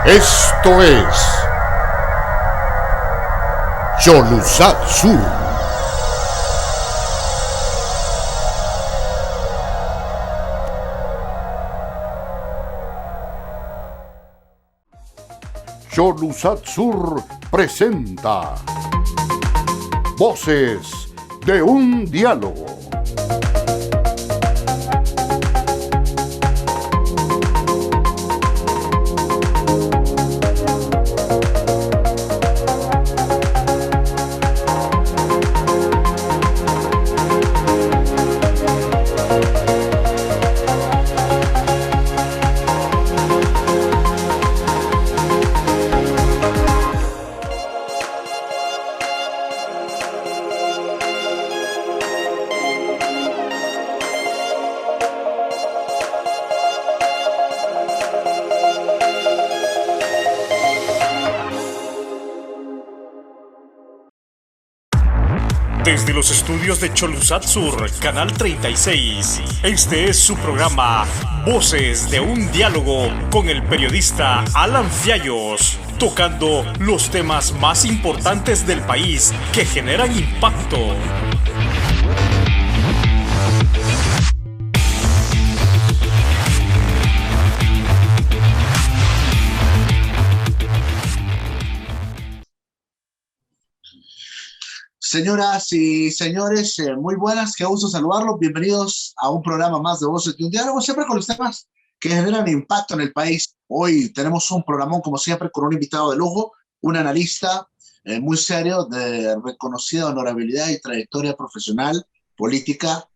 Esto es Cholusat Sur. Cholusat Sur presenta Voces de un Diálogo. Desde los estudios de Cholusat Sur, Canal 36, este es su programa Voces de un Diálogo con el periodista Alan Fiallos, tocando los temas más importantes del país que generan impacto. Señoras y señores, muy buenas, qué gusto saludarlos. Bienvenidos a un programa más de Voces de un Diálogo, siempre con los temas que generan impacto en el país. Hoy tenemos un programón, como siempre, con un invitado de lujo, un analista muy serio, de reconocida honorabilidad y trayectoria profesional, política,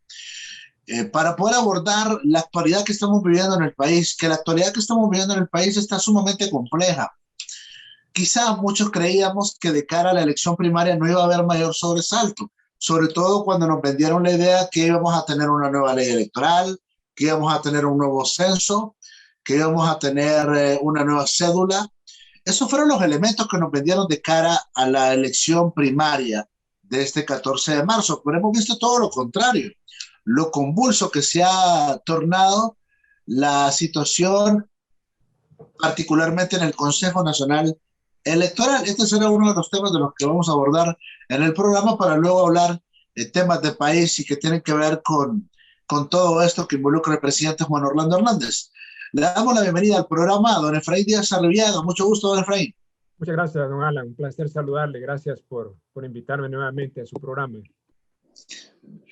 para poder abordar la actualidad que estamos viviendo en el país, que la actualidad que estamos viviendo en el país está sumamente compleja. Quizás muchos creíamos que de cara a la elección primaria no iba a haber mayor sobresalto, sobre todo cuando nos vendieron la idea que íbamos a tener una nueva ley electoral, que íbamos a tener un nuevo censo, que íbamos a tener una nueva cédula. Esos fueron los elementos que nos vendieron de cara a la elección primaria de este 14 de marzo, pero hemos visto todo lo contrario, lo convulso que se ha tornado la situación, particularmente en el Consejo Nacional Electoral. Este será uno de los temas de los que vamos a abordar en el programa para luego hablar de temas de país y que tienen que ver con todo esto que involucra al presidente Juan Orlando Hernández. Le damos la bienvenida al programa a don Efraín Díaz Arribiaga. Mucho gusto, don Efraín. Muchas gracias, don Alan. Un placer saludarle. Gracias por invitarme nuevamente a su programa.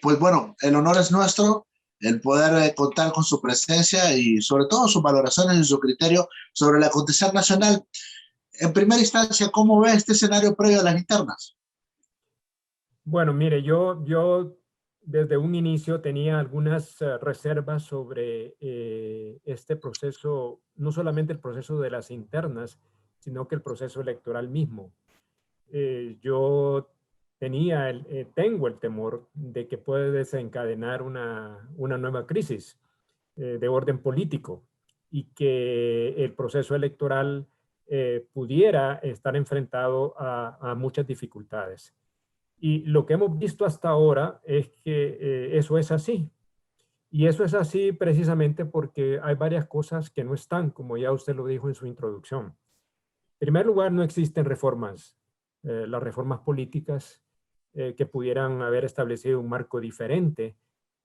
Pues bueno, el honor es nuestro, el poder contar con su presencia y sobre todo sus valoraciones y su criterio sobre el acontecer nacional. En primera instancia, ¿cómo ve este escenario previo a las internas? Bueno, mire, yo desde un inicio tenía algunas reservas sobre este proceso, no solamente el proceso de las internas, sino que el proceso electoral mismo. Yo tengo el temor de que puede desencadenar una nueva crisis de orden político y que el proceso electoral pudiera estar enfrentado a muchas dificultades. Y lo que hemos visto hasta ahora es que eso es así. Y eso es así precisamente porque hay varias cosas que no están, como ya usted lo dijo en su introducción. En primer lugar, no existen reformas, las reformas políticas que pudieran haber establecido un marco diferente,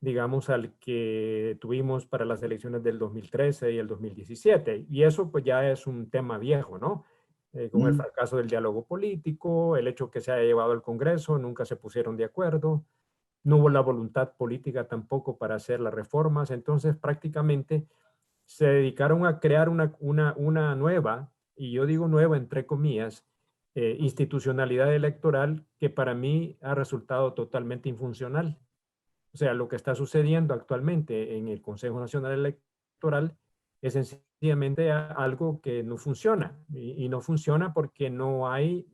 digamos, al que tuvimos para las elecciones del 2013 y el 2017. Y eso pues ya es un tema viejo, ¿no? Con el fracaso del diálogo político, el hecho que se haya llevado al Congreso, nunca se pusieron de acuerdo, no hubo la voluntad política tampoco para hacer las reformas, entonces prácticamente se dedicaron a crear una nueva, y yo digo nueva entre comillas, institucionalidad electoral que para mí ha resultado totalmente infuncional. O sea, lo que está sucediendo actualmente en el Consejo Nacional Electoral es sencillamente algo que no funciona. Y no funciona porque no hay,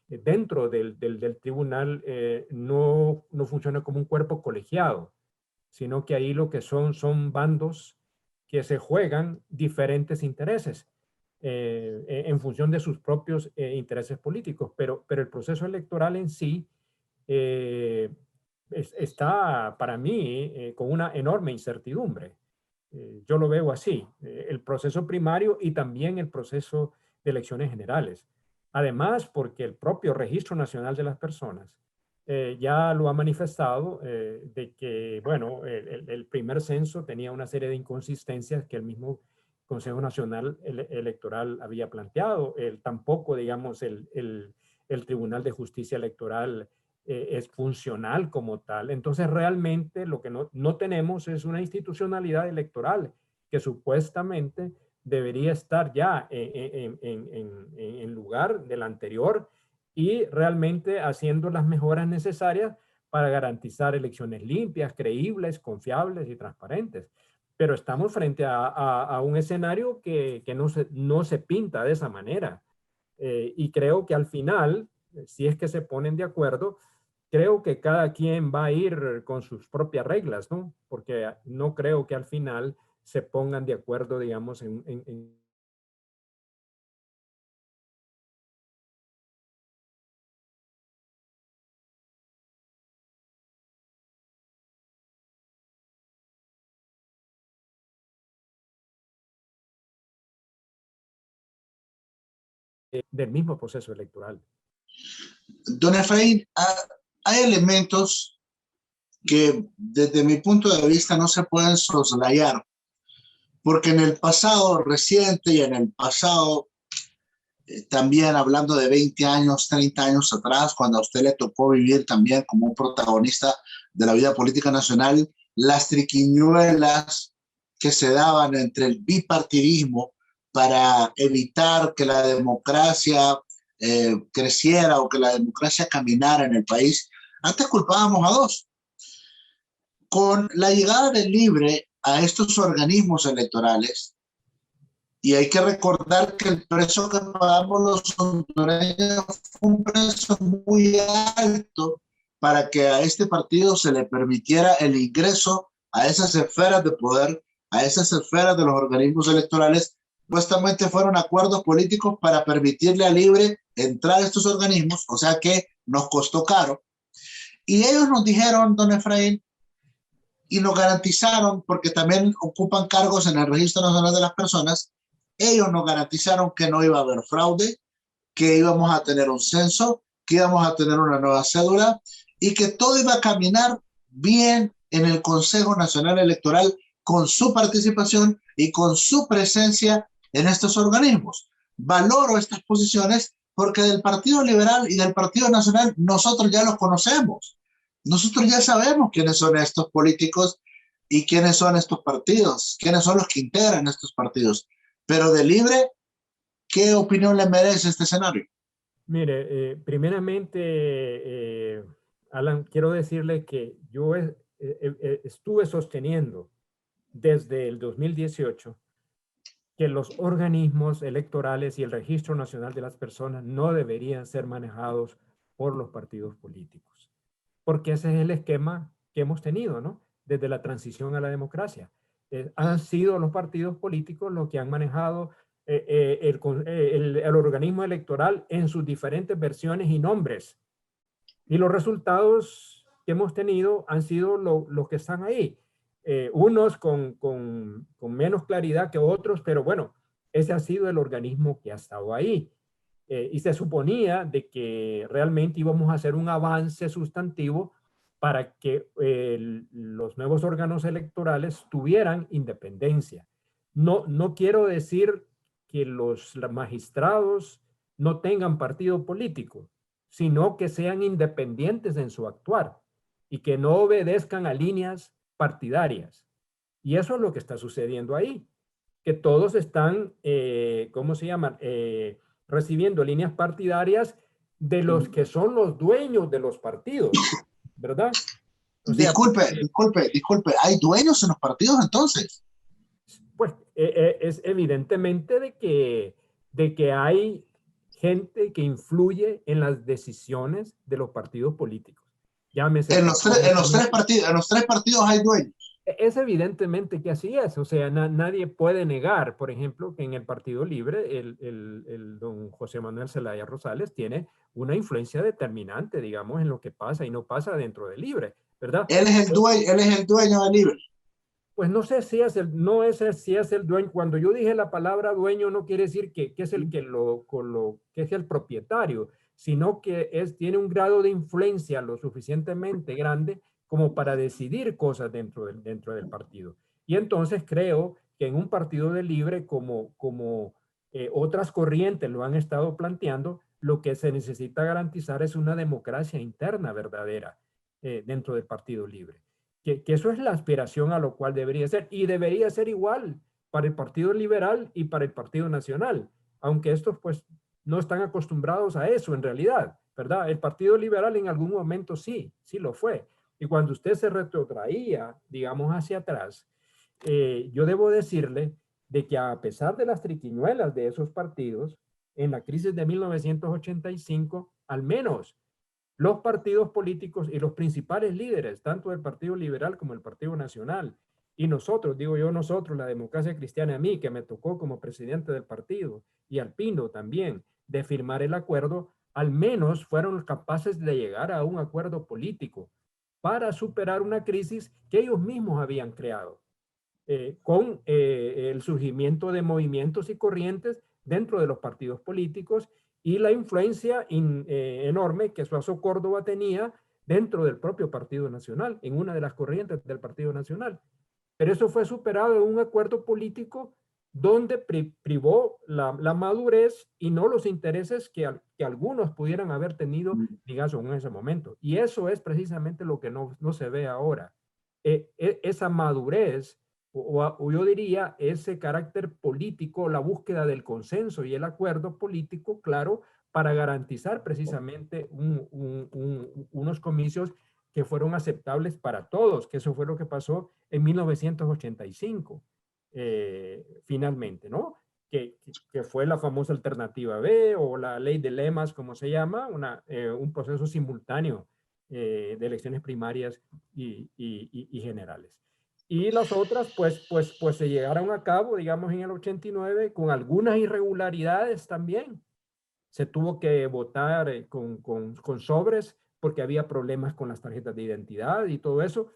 dentro del tribunal, no funciona como un cuerpo colegiado, sino que ahí lo que son bandos que se juegan diferentes intereses en función de sus propios intereses políticos. Pero el proceso electoral en sí está para mí con una enorme incertidumbre. Yo lo veo así, el proceso primario y también el proceso de elecciones generales. Además, porque el propio Registro Nacional de las Personas ya lo ha manifestado de que, bueno, el primer censo tenía una serie de inconsistencias que el mismo Consejo Nacional Electoral había planteado. Tampoco, digamos, el Tribunal de Justicia Electoral es funcional como tal. Entonces, realmente lo que no tenemos es una institucionalidad electoral que supuestamente debería estar ya en lugar del anterior y realmente haciendo las mejoras necesarias para garantizar elecciones limpias, creíbles, confiables y transparentes. Pero estamos frente a un escenario que no se pinta de esa manera. Y creo que al final, si es que se ponen de acuerdo, creo que cada quien va a ir con sus propias reglas, ¿no? Porque no creo que al final se pongan de acuerdo, digamos, del mismo proceso electoral. Don Efraín, hay elementos que desde mi punto de vista no se pueden soslayar, porque en el pasado reciente y en el pasado, también hablando de 20 años, 30 años atrás, cuando a usted le tocó vivir también como un protagonista de la vida política nacional, las triquiñuelas que se daban entre el bipartidismo para evitar que la democracia creciera o que la democracia caminara en el país. Antes culpábamos a dos. Con la llegada del Libre a estos organismos electorales, y hay que recordar que el precio que pagamos los hondureños fue un precio muy alto para que a este partido se le permitiera el ingreso a esas esferas de poder, a esas esferas de los organismos electorales. Supuestamente fueron acuerdos políticos para permitirle a Libre entrar a estos organismos, o sea que nos costó caro. Y ellos nos dijeron, don Efraín, y nos garantizaron, porque también ocupan cargos en el Registro Nacional de las Personas, ellos nos garantizaron que no iba a haber fraude, que íbamos a tener un censo, que íbamos a tener una nueva cédula y que todo iba a caminar bien en el Consejo Nacional Electoral con su participación y con su presencia en estos organismos. Valoro estas posiciones porque del Partido Liberal y del Partido Nacional nosotros ya los conocemos. Nosotros ya sabemos quiénes son estos políticos y quiénes son estos partidos, quiénes son los que integran estos partidos. Pero de Libre, ¿qué opinión le merece este escenario? Mire, primeramente, Alan, quiero decirle que yo estuve sosteniendo desde el 2018 que los organismos electorales y el Registro Nacional de las Personas no deberían ser manejados por los partidos políticos, porque ese es el esquema que hemos tenido, ¿no? Desde la transición a la democracia. Han sido los partidos políticos los que han manejado el organismo electoral en sus diferentes versiones y nombres. Y los resultados que hemos tenido han sido los que están ahí. Unos con menos claridad que otros, pero bueno, ese ha sido el organismo que ha estado ahí. Y se suponía de que realmente íbamos a hacer un avance sustantivo para que los nuevos órganos electorales tuvieran independencia. No quiero decir que los magistrados no tengan partido político, sino que sean independientes en su actuar y que no obedezcan a líneas partidarias. Y eso es lo que está sucediendo ahí, que todos están, ¿cómo se llaman? Recibiendo líneas partidarias de los que son los dueños de los partidos, ¿verdad? O sea, disculpe, ¿hay dueños en los partidos entonces? Pues es evidentemente de que hay gente que influye en las decisiones de los partidos políticos. Llámese En los tres partidos hay dueños. Es evidentemente que así es, o sea, nadie puede negar, por ejemplo, que en el Partido Libre el don José Manuel Zelaya Rosales tiene una influencia determinante, digamos, en lo que pasa y no pasa dentro del Libre, ¿verdad? Él es el dueño del Libre. Pues no sé si es no es si es el dueño. Cuando yo dije la palabra dueño, no quiere decir que es el que que es el propietario, sino que tiene un grado de influencia lo suficientemente grande como para decidir cosas dentro del partido. Y entonces creo que en un partido de libre, como otras corrientes lo han estado planteando, lo que se necesita garantizar es una democracia interna verdadera dentro del Partido Libre. Que eso es la aspiración a lo cual debería ser, y debería ser igual para el Partido Liberal y para el Partido Nacional, aunque estos pues no están acostumbrados a eso en realidad, ¿verdad? El Partido Liberal en algún momento sí lo fue. Y cuando usted se retrotraía, digamos, hacia atrás, yo debo decirle de que a pesar de las triquiñuelas de esos partidos, en la crisis de 1985, al menos los partidos políticos y los principales líderes, tanto del Partido Liberal como del Partido Nacional, y nosotros, digo yo nosotros, la Democracia Cristiana, a mí, que me tocó como presidente del partido, y al Pino también, de firmar el acuerdo, al menos fueron capaces de llegar a un acuerdo político para superar una crisis que ellos mismos habían creado, con el surgimiento de movimientos y corrientes dentro de los partidos políticos y la influencia enorme que Suazo Córdoba tenía dentro del propio Partido Nacional, en una de las corrientes del Partido Nacional. Pero eso fue superado en un acuerdo político donde privó la madurez y no los intereses que algunos pudieran haber tenido, digamos, en ese momento. Y eso es precisamente lo que no se ve ahora. Esa madurez, o yo diría ese carácter político, la búsqueda del consenso y el acuerdo político, claro, para garantizar precisamente unos comicios que fueron aceptables para todos, que eso fue lo que pasó en 1985, finalmente, ¿no? Que fue la famosa alternativa B o la ley de lemas, como se llama, un proceso simultáneo de elecciones primarias y generales. Y las otras, pues se llegaron a cabo, digamos, en el 89, con algunas irregularidades también. Se tuvo que votar con sobres porque había problemas con las tarjetas de identidad y todo eso.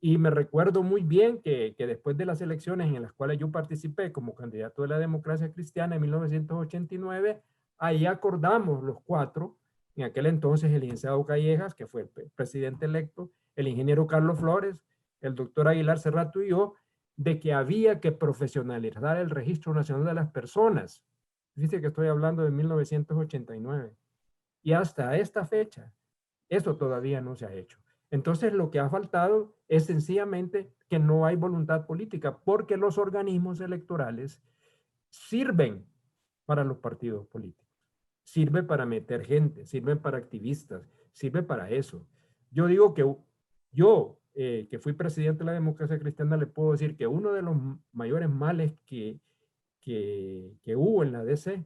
Y me recuerdo muy bien que después de las elecciones en las cuales yo participé como candidato de la Democracia Cristiana en 1989, ahí acordamos los cuatro, en aquel entonces el licenciado Callejas, que fue el presidente electo, el ingeniero Carlos Flores, el doctor Aguilar Cerrato y yo, de que había que profesionalizar el Registro Nacional de las Personas. Dice que estoy hablando de 1989. Y hasta esta fecha, eso todavía no se ha hecho. Entonces, lo que ha faltado es sencillamente que no hay voluntad política, porque los organismos electorales sirven para los partidos políticos. Sirve para meter gente, sirve para activistas, sirve para eso. Yo digo que yo, que fui presidente de la Democracia Cristiana, le puedo decir que uno de los mayores males que hubo en la DC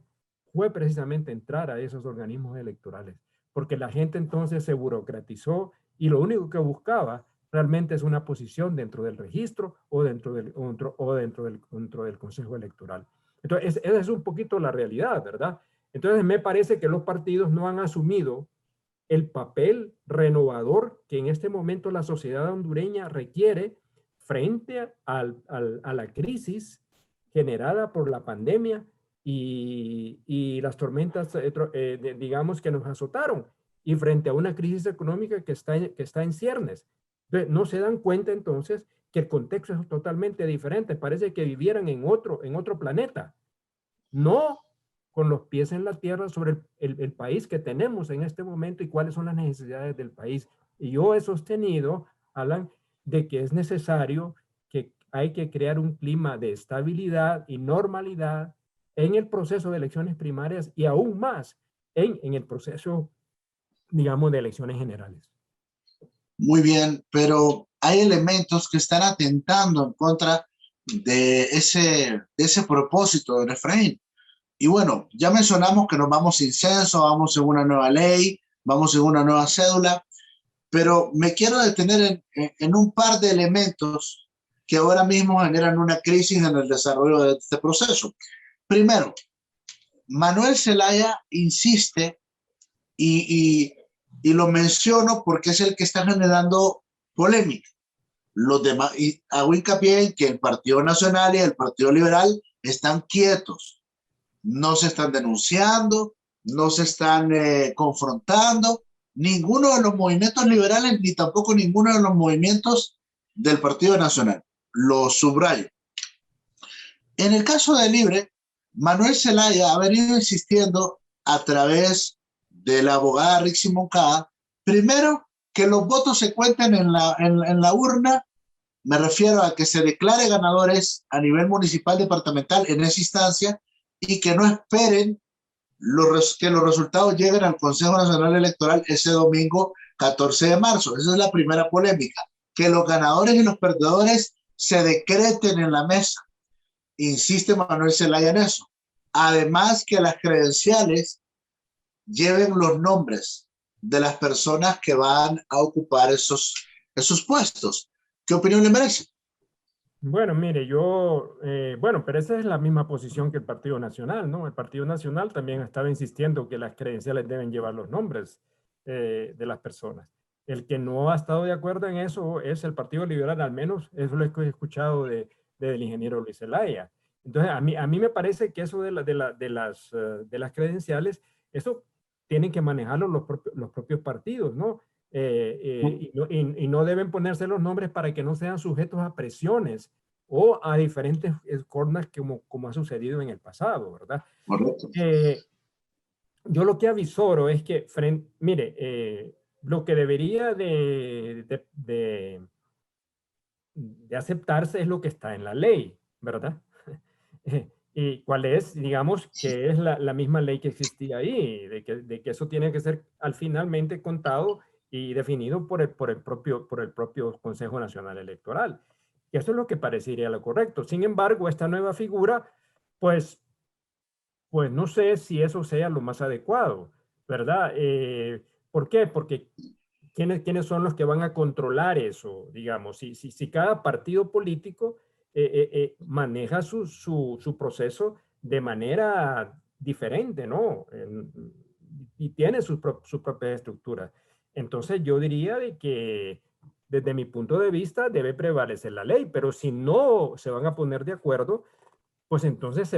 fue precisamente entrar a esos organismos electorales, porque la gente entonces se burocratizó y lo único que buscaba realmente es una posición dentro del registro o dentro del Consejo Electoral. Entonces, esa es un poquito la realidad, ¿verdad? Entonces, me parece que los partidos no han asumido el papel renovador que en este momento la sociedad hondureña requiere frente a la crisis generada por la pandemia y las tormentas, digamos, que nos azotaron, y frente a una crisis económica que está en ciernes. Entonces, no se dan cuenta entonces que el contexto es totalmente diferente. Parece que vivieran en otro planeta, no con los pies en la tierra sobre el país que tenemos en este momento y cuáles son las necesidades del país. Y yo he sostenido, Alan, de que es necesario, que hay que crear un clima de estabilidad y normalidad en el proceso de elecciones primarias y aún más en el proceso, digamos, de elecciones generales. Muy bien, pero hay elementos que están atentando en contra de ese propósito del Efraín. Y bueno, ya mencionamos que nos vamos sin censo, vamos en una nueva ley, vamos en una nueva cédula, pero me quiero detener en un par de elementos que ahora mismo generan una crisis en el desarrollo de este proceso. Primero, Manuel Zelaya insiste y lo menciono porque es el que está generando polémica. Los demás, y hago hincapié en que el Partido Nacional y el Partido Liberal están quietos, no se están denunciando, no se están confrontando, ninguno de los movimientos liberales ni tampoco ninguno de los movimientos del Partido Nacional. Lo subrayo. En el caso de Libre, Manuel Zelaya ha venido insistiendo a través de la abogada Rixi Moncada, primero, que los votos se cuenten en la urna. Me refiero a que se declare ganadores a nivel municipal, departamental en esa instancia, y que no esperen que los resultados lleguen al Consejo Nacional Electoral ese domingo 14 de marzo. Esa es la primera polémica, que los ganadores y los perdedores se decreten en la mesa. Insiste Manuel Zelaya en eso. Además, que las credenciales lleven los nombres de las personas que van a ocupar esos puestos. ¿Qué opinión le merece? Bueno, mire, bueno, pero esa es la misma posición que el Partido Nacional, ¿no? El Partido Nacional también estaba insistiendo que las credenciales deben llevar los nombres de las personas. El que no ha estado de acuerdo en eso es el Partido Liberal, al menos eso lo he escuchado del ingeniero Luis Zelaya. Entonces, a mí me parece que eso de las credenciales, eso tienen que manejarlo los propios partidos, ¿no? Y no deben ponerse los nombres para que no sean sujetos a presiones o a diferentes cornas como ha sucedido en el pasado, ¿verdad? Correcto. Yo lo que avisoro es que, mire, lo que debería de aceptarse es lo que está en la ley, ¿verdad? ¿Y cuál es? Digamos que es la misma ley que existía ahí, de que eso tiene que ser finalmente contado y definido por el propio Consejo Nacional Electoral. Y eso es lo que parecería lo correcto. Sin embargo, esta nueva figura, pues no sé si eso sea lo más adecuado, ¿verdad? ¿Por qué? Porque ¿quiénes son los que van a controlar eso? Digamos, si cada partido político maneja su proceso de manera diferente, ¿no? Y tiene sus propias estructuras. Entonces yo diría de que desde mi punto de vista debe prevalecer la ley, pero si no se van a poner de acuerdo, pues entonces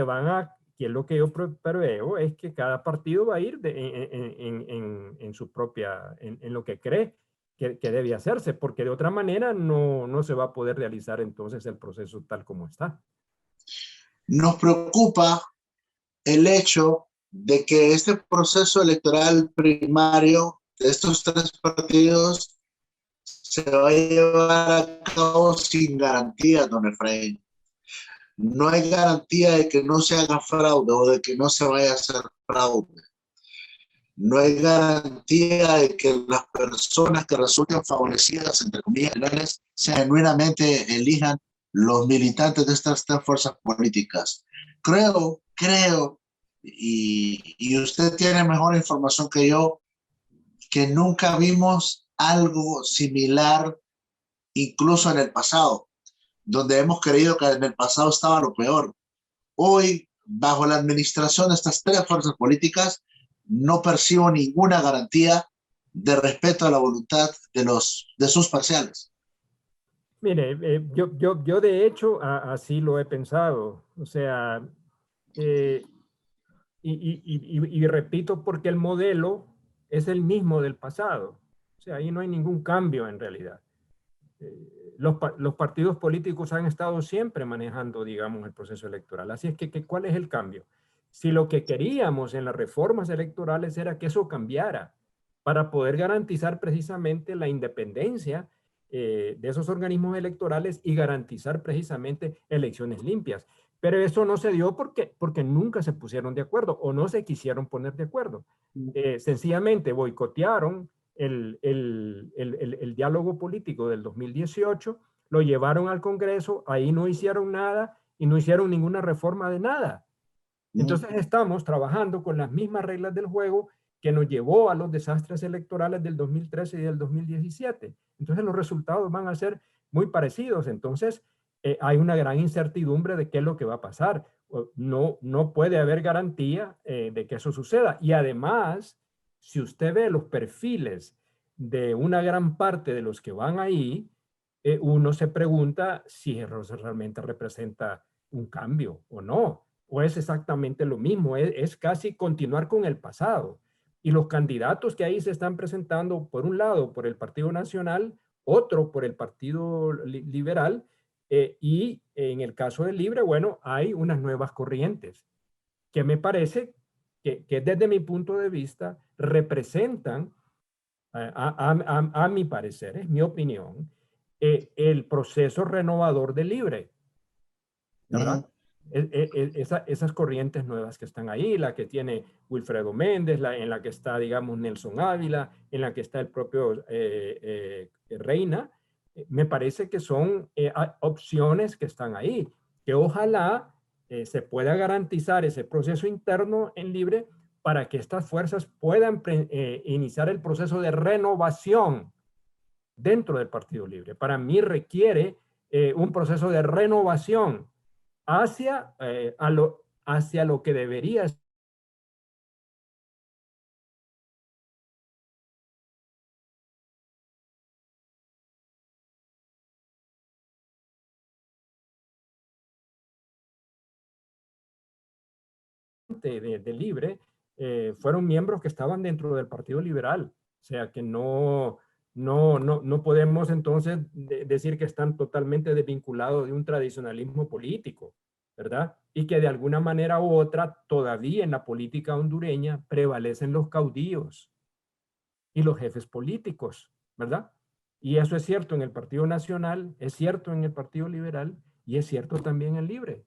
que es lo que yo preveo, es que cada partido va a ir en su propia, en lo que cree que debe hacerse, porque de otra manera no se va a poder realizar entonces el proceso tal como está. Nos preocupa el hecho de que este proceso electoral primario de estos tres partidos se va a llevar a cabo sin garantía, don Efraín. No hay garantía de que no se haga fraude o de que no se vaya a hacer fraude. No hay garantía de que las personas que resulten favorecidas, entre comillas, genuinamente elijan los militantes de estas tres fuerzas políticas. Creo, y usted tiene mejor información que yo, que nunca vimos algo similar, incluso en el pasado, donde hemos creído que en el pasado estaba lo peor. Hoy, bajo la administración de estas tres fuerzas políticas, no percibo ninguna garantía de respeto a la voluntad de sus parciales. Mire, yo de hecho así lo he pensado. O sea, y repito, porque el modelo es el mismo del pasado. O sea, ahí no hay ningún cambio en realidad. Los partidos políticos han estado siempre manejando, digamos, el proceso electoral. Así es que ¿cuál es el cambio? Si lo que queríamos en las reformas electorales era que eso cambiara para poder garantizar precisamente la independencia de esos organismos electorales y garantizar precisamente elecciones limpias. Pero eso no se dio porque nunca se pusieron de acuerdo o no se quisieron poner de acuerdo. Sencillamente boicotearon el diálogo político del 2018, lo llevaron al Congreso, ahí no hicieron nada y no hicieron ninguna reforma de nada. Entonces estamos trabajando con las mismas reglas del juego que nos llevó a los desastres electorales del 2013 y del 2017. Entonces los resultados van a ser muy parecidos. Entonces hay una gran incertidumbre de qué es lo que va a pasar. No puede haber garantía de que eso suceda. Y además, si usted ve los perfiles de una gran parte de los que van ahí, uno se pregunta si eso realmente representa un cambio o no, o es exactamente lo mismo, es casi continuar con el pasado. Y los candidatos que ahí se están presentando, por un lado, por el Partido Nacional, otro por el Partido Liberal, y en el caso del Libre, bueno, hay unas nuevas corrientes que me parece que desde mi punto de vista representan, a mi parecer, es mi opinión, el proceso renovador del Libre, ¿verdad? Esas corrientes nuevas que están ahí, la que tiene Wilfredo Méndez, en la que está, digamos, Nelson Ávila, en la que está el propio Reina, me parece que son opciones que están ahí, que ojalá se pueda garantizar ese proceso interno en Libre para que estas fuerzas puedan iniciar el proceso de renovación dentro del Partido Libre. Para mí requiere un proceso de renovación hacia lo que debería ser de Libre, fueron miembros que estaban dentro del Partido Liberal. O sea que no podemos entonces decir que están totalmente desvinculados de un tradicionalismo político, ¿verdad? Y que de alguna manera u otra todavía en la política hondureña prevalecen los caudillos y los jefes políticos, ¿verdad? Y eso es cierto en el Partido Nacional, es cierto en el Partido Liberal y es cierto también en Libre.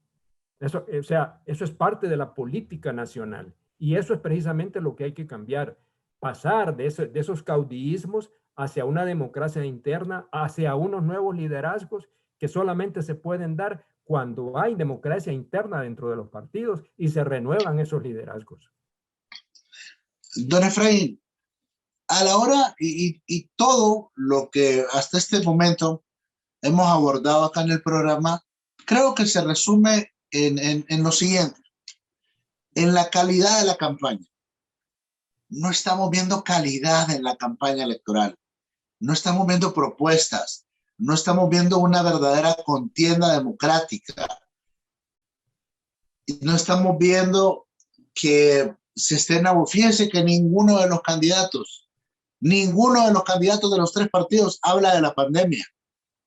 Eso, o sea, eso es parte de la política nacional y eso es precisamente lo que hay que cambiar, pasar de esos caudillismos hacia una democracia interna, hacia unos nuevos liderazgos que solamente se pueden dar cuando hay democracia interna dentro de los partidos y se renuevan esos liderazgos. Don Efraín, a la hora y todo lo que hasta este momento hemos abordado acá en el programa, creo que se resume en lo siguiente, en la calidad de la campaña. No estamos viendo calidad en la campaña electoral, no estamos viendo propuestas, no estamos viendo una verdadera contienda democrática, no estamos viendo que se estén, fíjense que ninguno de los candidatos de los tres partidos habla de la pandemia,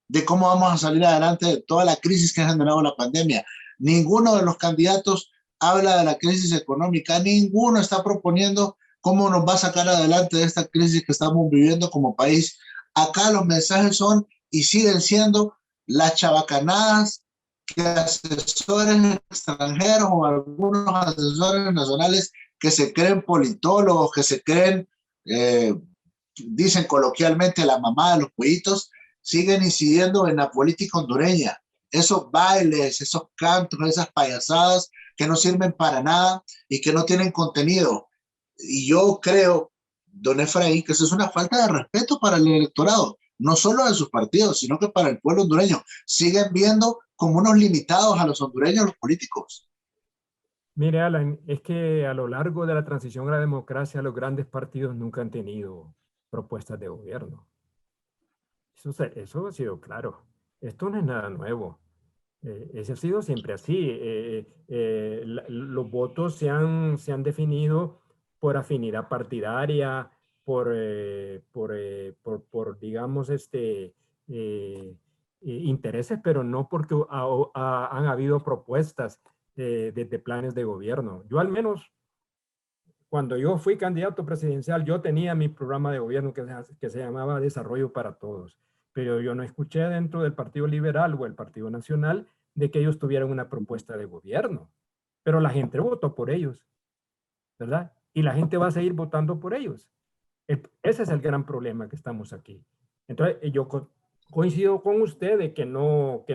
de cómo vamos a salir adelante de toda la crisis que ha generado la pandemia. Ninguno de los candidatos habla de la crisis económica, ninguno está proponiendo cómo nos va a sacar adelante de esta crisis que estamos viviendo como país. Acá los mensajes son y siguen siendo las chabacanadas que asesores extranjeros o algunos asesores nacionales que se creen politólogos, que se creen, dicen coloquialmente, la mamá de los pollitos, siguen incidiendo en la política hondureña. Esos bailes, esos cantos, esas payasadas que no sirven para nada y que no tienen contenido. Y yo creo, don Efraín, que eso es una falta de respeto para el electorado, no solo de sus partidos, sino que para el pueblo hondureño. Siguen viendo como unos limitados a los hondureños los políticos. Mire, Alan, es que a lo largo de la transición a la democracia, los grandes partidos nunca han tenido propuestas de gobierno. Eso ha sido claro. Esto no es nada nuevo. Ese ha sido siempre así. Los votos se han definido por afinidad partidaria, por digamos, intereses, pero no porque han habido propuestas de planes de gobierno. Yo al menos, cuando yo fui candidato presidencial, yo tenía mi programa de gobierno que se llamaba Desarrollo para Todos, pero yo no escuché dentro del Partido Liberal o el Partido Nacional de que ellos tuvieran una propuesta de gobierno, pero la gente votó por ellos, ¿verdad? Y la gente va a seguir votando por ellos. Ese es el gran problema que estamos aquí. Entonces, yo coincido con usted de que no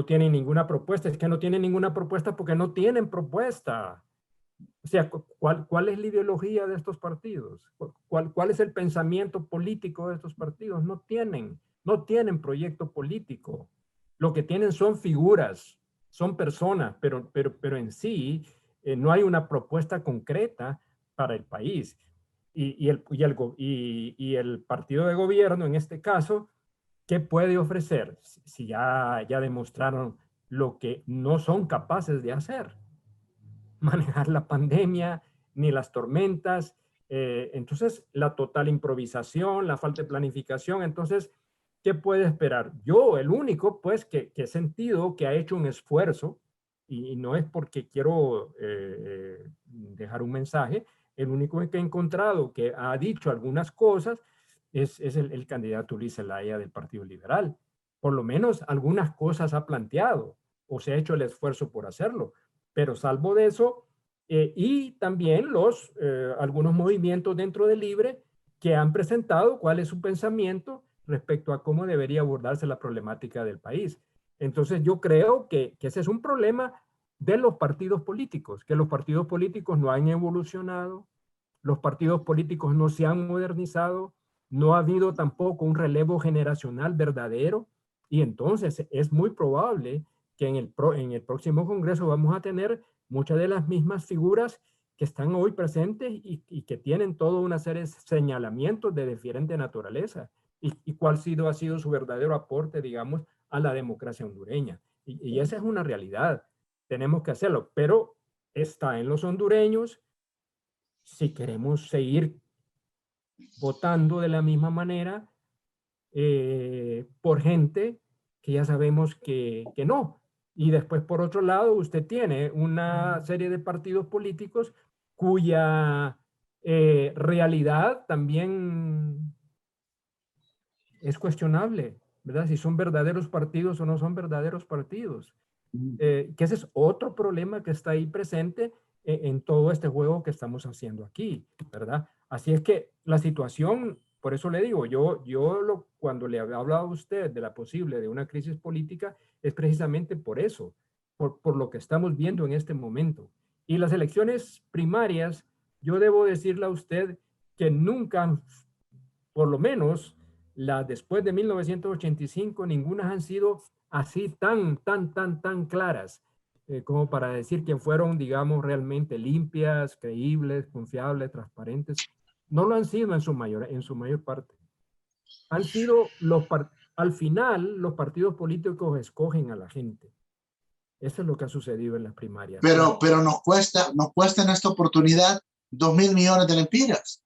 tienen ninguna propuesta. Es que no tienen ninguna propuesta porque no tienen propuesta. O sea, ¿cuál es la ideología de estos partidos? ¿Cuál es el pensamiento político de estos partidos? No tienen proyecto político. Lo que tienen son figuras, son personas, pero en sí no hay una propuesta concreta para el país. Y el partido de gobierno, en este caso, ¿qué puede ofrecer si ya demostraron lo que no son capaces de hacer? Manejar la pandemia, ni las tormentas. Entonces, la total improvisación, la falta de planificación. Entonces, ¿qué puede esperar? Yo, el único, pues, que he sentido que ha hecho un esfuerzo, y no es porque quiero dejar un mensaje, el único que he encontrado que ha dicho algunas cosas es el candidato Luis Zelaya del Partido Liberal. Por lo menos algunas cosas ha planteado o se ha hecho el esfuerzo por hacerlo. Pero salvo de eso, y también algunos movimientos dentro de Libre que han presentado cuál es su pensamiento respecto a cómo debería abordarse la problemática del país. Entonces yo creo que ese es un problema de los partidos políticos, que los partidos políticos no han evolucionado, los partidos políticos no se han modernizado, no ha habido tampoco un relevo generacional verdadero, y entonces es muy probable que en el próximo Congreso vamos a tener muchas de las mismas figuras que están hoy presentes y que tienen toda una serie de señalamientos de diferente naturaleza. Y cuál ha sido su verdadero aporte, digamos, a la democracia hondureña. Y esa es una realidad. Tenemos que hacerlo, pero está en los hondureños si queremos seguir votando de la misma manera por gente que ya sabemos que no. Y después, por otro lado, usted tiene una serie de partidos políticos cuya realidad también es cuestionable, ¿verdad? Si son verdaderos partidos o no son verdaderos partidos. Que ese es otro problema que está ahí presente en todo este juego que estamos haciendo aquí, ¿verdad? Así es que la situación, por eso le digo, cuando le había hablado a usted de la posible de una crisis política, es precisamente por eso, por lo que estamos viendo en este momento. Y las elecciones primarias, yo debo decirle a usted que nunca, por lo menos después de 1985, ninguna han sido así tan claras como para decir que fueron, digamos, realmente limpias, creíbles, confiables, transparentes. No lo han sido en su mayor parte. Han sido al final, los partidos políticos escogen a la gente. Eso es lo que ha sucedido en las primarias. Pero nos cuesta en esta oportunidad 2.000 millones de lempiras.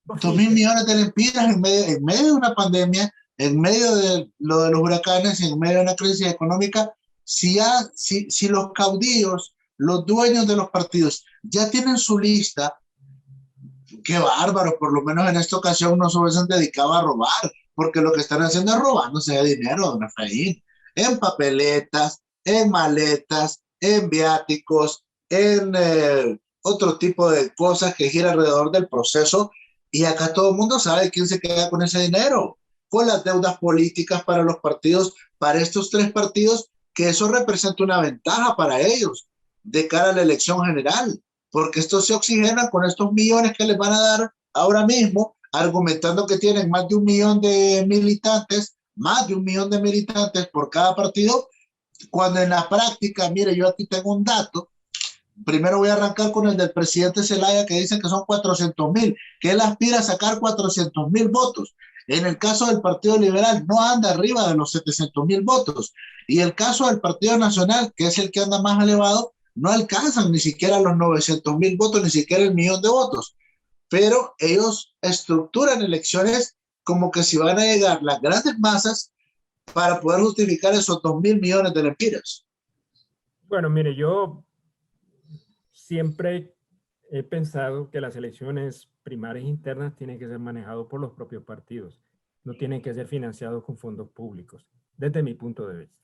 2.000 millones de lempiras en medio de una pandemia, en medio de lo de los huracanes, en medio de una crisis económica. Si los caudillos, los dueños de los partidos ya tienen su lista, qué bárbaro, por lo menos en esta ocasión no se hubiesen dedicado a robar, porque lo que están haciendo es robándose de dinero, don Efraín, en papeletas, en maletas, en viáticos, en otro tipo de cosas que gira alrededor del proceso. Y acá todo el mundo sabe quién se queda con ese dinero, con las deudas políticas para los partidos, para estos tres partidos, que eso representa una ventaja para ellos de cara a la elección general, porque estos se oxigenan con estos millones que les van a dar ahora mismo, argumentando que tienen más de 1 millón de militantes, por cada partido, cuando en la práctica, mire, yo aquí tengo un dato. Primero voy a arrancar con el del presidente Zelaya, que dicen que son 400,000, que él aspira a sacar 400,000 votos. En el caso del Partido Liberal no anda arriba de los 700,000 votos. Y el caso del Partido Nacional, que es el que anda más elevado, no alcanzan ni siquiera los 900,000 votos, ni siquiera el 1,000,000 de votos. Pero ellos estructuran elecciones como que si van a llegar las grandes masas para poder justificar esos 2.000 millones de lempiras. Bueno, mire, yo siempre he pensado que las elecciones primarias internas tienen que ser manejadas por los propios partidos. No tienen que ser financiados con fondos públicos, desde mi punto de vista.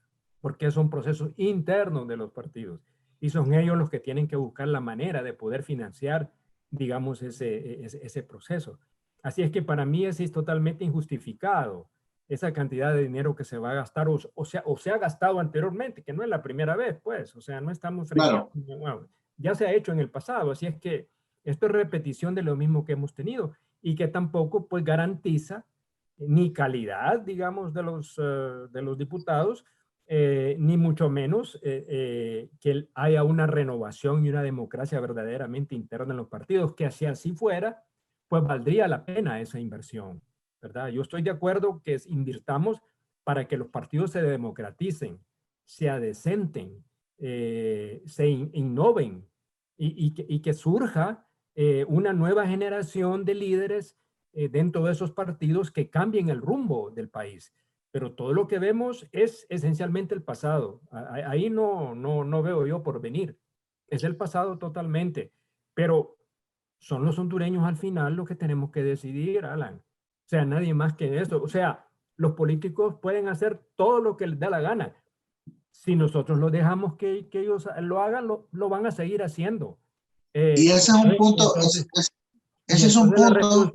Porque son procesos internos de los partidos. Y son ellos los que tienen que buscar la manera de poder financiar, digamos, ese proceso. Así es que para mí es totalmente injustificado esa cantidad de dinero que se va a gastar o se ha gastado anteriormente, que no es la primera vez, pues. O sea, no estamos frente Claro. bueno, ya se ha hecho en el pasado. Así es que esto es repetición de lo mismo que hemos tenido y que tampoco, pues, garantiza ni calidad, digamos, de los diputados, ni mucho menos que haya una renovación y una democracia verdaderamente interna en los partidos, que si así fuera, pues valdría la pena esa inversión, ¿verdad? Yo estoy de acuerdo que invirtamos para que los partidos se democraticen, se adecenten, se innoven y que surja una nueva generación de líderes dentro de esos partidos que cambien el rumbo del país. Pero todo lo que vemos es esencialmente el pasado. Ahí no veo yo por venir. Es el pasado totalmente. Pero son los hondureños al final los que tenemos que decidir, Alan. O sea, nadie más que eso. O sea, los políticos pueden hacer todo lo que les da la gana. Si nosotros los dejamos que ellos lo hagan, lo van a seguir haciendo. Y ese es un punto, ese es un punto.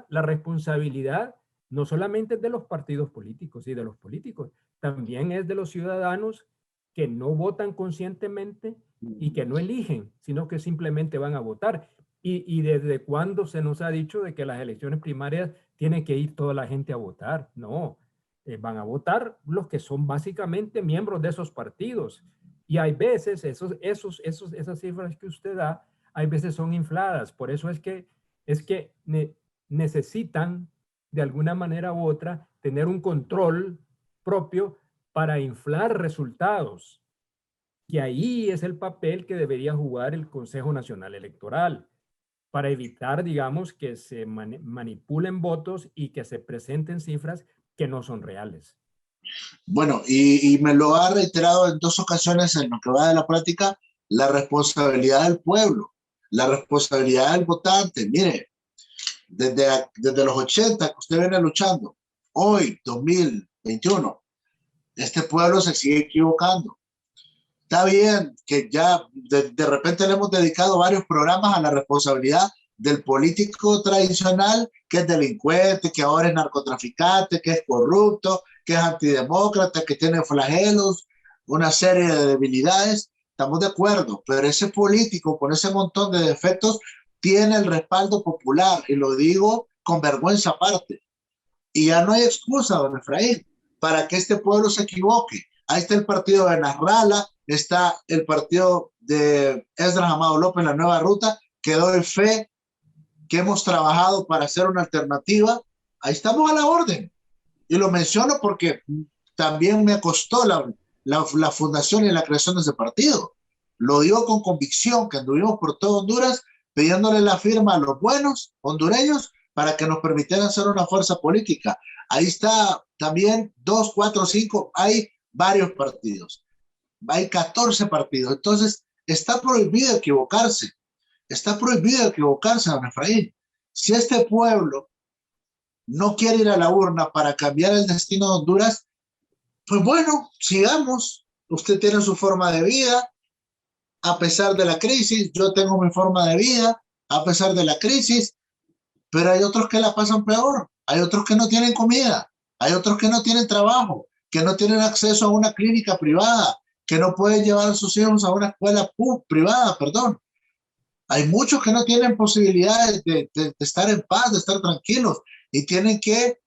La responsabilidad no solamente es de los partidos políticos y de los políticos, también es de los ciudadanos que no votan conscientemente y que no eligen, sino que simplemente van a votar. Y desde cuándo se nos ha dicho de que las elecciones primarias tiene que ir toda la gente a votar. No, van a votar los que son básicamente miembros de esos partidos. Y hay veces esas cifras que usted da, hay veces son infladas. Por eso es que necesitan de alguna manera u otra tener un control propio para inflar resultados. Que ahí es el papel que debería jugar el Consejo Nacional Electoral, para evitar, digamos, que se manipulen votos y que se presenten cifras que no son reales. Bueno, y me lo ha reiterado en 2 ocasiones en lo que va de la práctica, la responsabilidad del pueblo, la responsabilidad del votante. Mire, desde los 80 que usted viene luchando, hoy, 2021, este pueblo se sigue equivocando. Está bien que ya de repente le hemos dedicado varios programas a la responsabilidad del político tradicional, que es delincuente, que ahora es narcotraficante, que es corrupto, que es antidemócrata, que tiene flagelos, una serie de debilidades. Estamos de acuerdo, pero ese político con ese montón de defectos tiene el respaldo popular, y lo digo con vergüenza aparte. Y ya no hay excusa, don Efraín, para que este pueblo se equivoque. Ahí está el partido de Nasralla, está el partido de Esdras Amado López, la Nueva Ruta, que doy fe que hemos trabajado para hacer una alternativa. Ahí estamos a la orden. Y lo menciono porque también me costó la fundación y la creación de ese partido. Lo digo con convicción, que anduvimos por todo Honduras pidiéndole la firma a los buenos hondureños para que nos permitieran ser una fuerza política. Ahí está también 2, 4, 5, hay varios partidos. Hay 14 partidos. Entonces, está prohibido equivocarse. Está prohibido equivocarse, don Efraín. Si este pueblo no quiere ir a la urna para cambiar el destino de Honduras, pues bueno, sigamos. Usted tiene su forma de vida, a pesar de la crisis. Yo tengo mi forma de vida, a pesar de la crisis. Pero hay otros que la pasan peor. Hay otros que no tienen comida. Hay otros que no tienen trabajo, que no tienen acceso a una clínica privada, que no pueden llevar a sus hijos a una escuela privada, perdón. Hay muchos que no tienen posibilidades de estar en paz, de estar tranquilos, y tienen que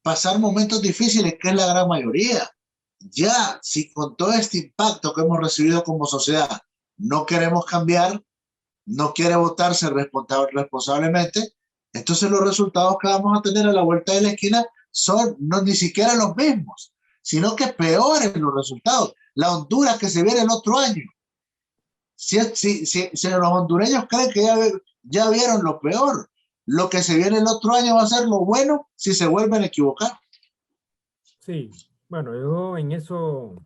pasar momentos difíciles, que es la gran mayoría. Ya, si con todo este impacto que hemos recibido como sociedad no queremos cambiar, no quiere votarse responsablemente, entonces los resultados que vamos a tener a la vuelta de la esquina son no ni siquiera los mismos, sino que peores los resultados. La Honduras que se viene el otro año. Si los hondureños creen que ya vieron lo peor, lo que se viene el otro año va a ser lo bueno si se vuelven a equivocar. Sí, bueno, yo en eso